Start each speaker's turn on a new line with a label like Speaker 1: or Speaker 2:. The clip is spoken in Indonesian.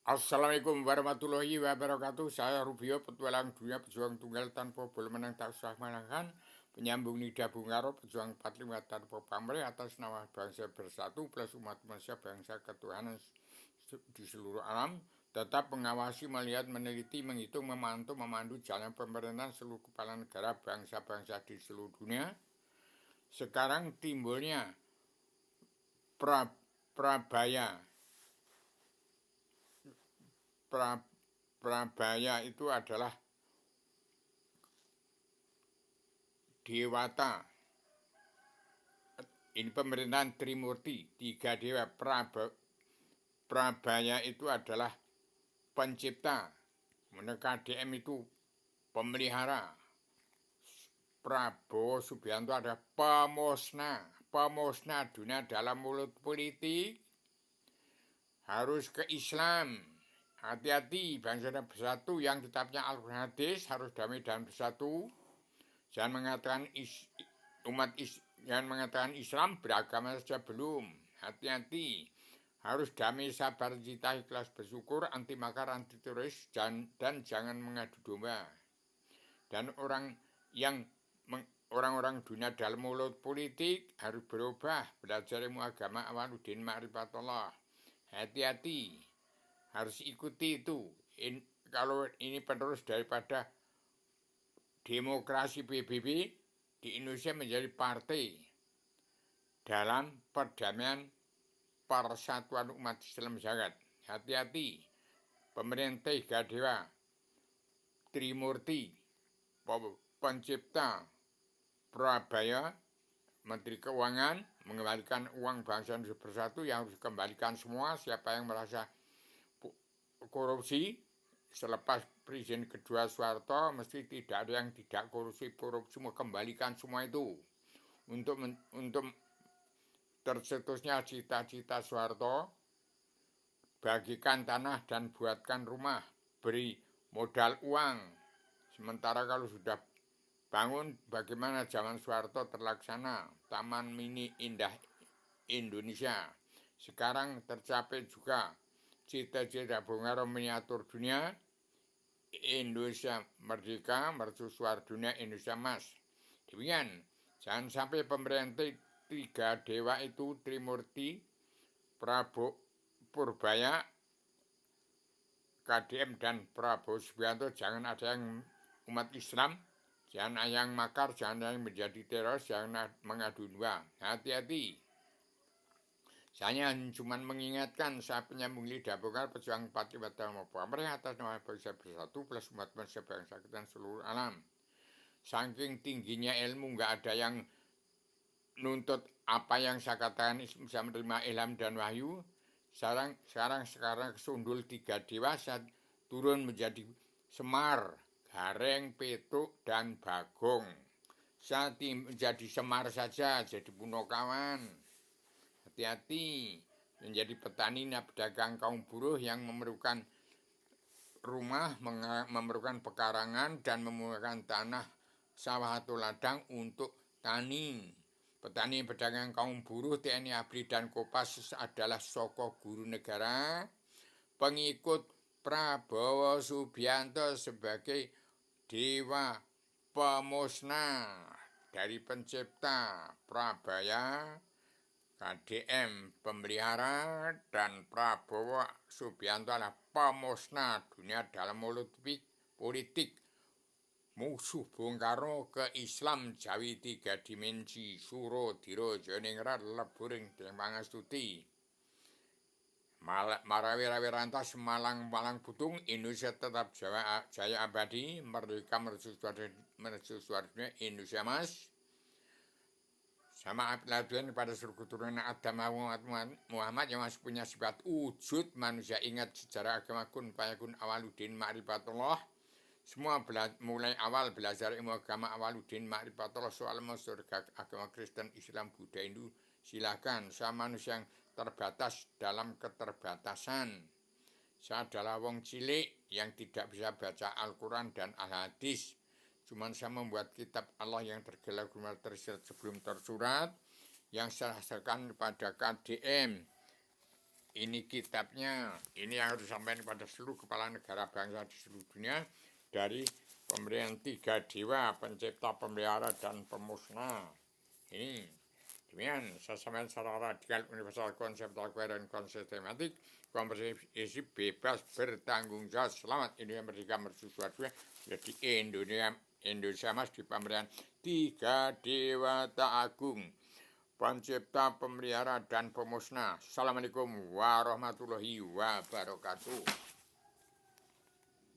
Speaker 1: Assalamualaikum warahmatullahi wabarakatuh. Saya Rubio, petualang dunia, pejuang tunggal tanpa bola menang tak usah menangkan, penyambung lidah Bung Karno, pejuang 45 tanpa pamrih atas nama bangsa bersatu plus umat manusia bangsa ketuhanan di seluruh alam, tetap mengawasi, melihat, meneliti, menghitung, memantau, memandu jalan pemerintahan seluruh kepala negara bangsa-bangsa di seluruh dunia. Sekarang timbulnya Prabaya. Prabaya itu adalah Dewata. Ini pemerintahan Trimurti, tiga dewa. Prabaya itu adalah pencipta. Meneka DM itu pemelihara. Prabowo Subianto adalah pemusnah. Pemusnah dunia dalam mulut politik harus ke Islam. Hati-hati, bangsa dan bersatu yang kitabnya Al-Quran Hadis harus damai dan bersatu. Jangan mengatakan jangan mengatakan Islam beragama saja belum. Hati-hati. Harus damai, sabar, cita, ikhlas, bersyukur, anti makar, anti teroris, dan jangan mengadu domba. Dan orang-orang dunia dalam mulut politik harus berubah, belajar ilmu agama Awaluddin Ma'rifatullah. Hati-hati. Harus ikuti itu. Kalau ini penerus daripada demokrasi PBB di Indonesia menjadi partai dalam perdamaian persatuan umat Islam jagat. Hati-hati, pemerintah tiga dewa, Trimurti, pencipta, Prabaya, Menteri Keuangan, mengembalikan uang bangsa Indonesia bersatu yang harus dikembalikan semua. Siapa yang merasa korupsi, selepas presiden kedua Soeharto, mesti tidak ada yang tidak korupsi, semua kembalikan semua itu. Untuk tercetusnya cita-cita Soeharto, bagikan tanah dan buatkan rumah, beri modal uang. Sementara kalau sudah bangun, bagaimana zaman Soeharto terlaksana, Taman Mini Indah Indonesia. Sekarang tercapai juga cita-cita Bung Karno miniatur dunia, Indonesia merdeka, mercusuar dunia, Indonesia emas. Demikian, jangan sampai pemerintah tiga dewa itu, Trimurti, Purbaya, KDM, dan Prabowo Subianto, jangan ada yang umat Islam, jangan ada yang makar, jangan ada yang menjadi teroris, jangan mengadu domba. Hati-hati. Saya cuma mengingatkan, saya penyambung lidah Bung Karno, pejuang 45 tahun pamrih atas nama bangsa bersatu plus umat manusia bangsa kita seluruh alam. Saking tingginya ilmu, nggak ada yang nuntut apa yang saya katakan bisa menerima ilham dan wahyu. Sekarang kesundul tiga dewa, saya turun menjadi Semar, Gareng, Petruk, dan Bagong. Saya menjadi Semar saja, jadi Punokawan. Hati-hati, menjadi petani, pedagang, kaum buruh yang memerlukan rumah, memerlukan pekarangan, dan memerlukan tanah sawah atau ladang untuk tani. Petani, pedagang, kaum buruh, TNI, ABRI, dan Kopas adalah soko guru negara, pengikut Prabowo Subianto sebagai dewa pemusnah dari pencipta, Prabaya, KDM pemelihara, dan Prabowo Subianto adalah pemusnah dunia dalam mulut politik. Musuh Bung Karno ke Islam Jawi tiga dimensi, Suro Diro Joningrat Leburing Demangastuti, Marawi Rantas Malang Putung, Indonesia tetap jaya abadi, merdeka mercusuar dunia, Indonesia emas. Sama pelajaran pada seluruh keturunan Adam Muhammad yang masih punya sifat wujud manusia. Ingat sejarah agama kun fayakun Awaluddin Ma'rifatullah. Semua mulai awal belajar ilmu agama Awaluddin Ma'rifatullah, soal surga agama Kristen, Islam, Buddha, Hindu, silakan. Saya manusia yang terbatas dalam keterbatasan. Saya adalah wong cilik yang tidak bisa baca Al-Quran dan Al-Hadis. Cuman saya membuat kitab Allah yang tergelar-gelar tersirat sebelum tersurat, yang saya hasilkan kepada KDM. ini kitabnya, ini yang harus disampaikan kepada seluruh kepala negara bangsa di seluruh dunia dari pemberian 3 dewa, pencipta, pemelihara, dan pemusnah. Ini demikian saya sampaikan secara radikal, universal, konseptual, koheren, konsistematik, komprehensif, bebas, bertanggung jawab. Selamat Indonesia Merdeka Mercusuar 2. Jadi Indonesia Mas di pemberian 3 Dewata Agung, pencipta, pemelihara, dan pemusnah. Assalamualaikum warahmatullahi wabarakatuh.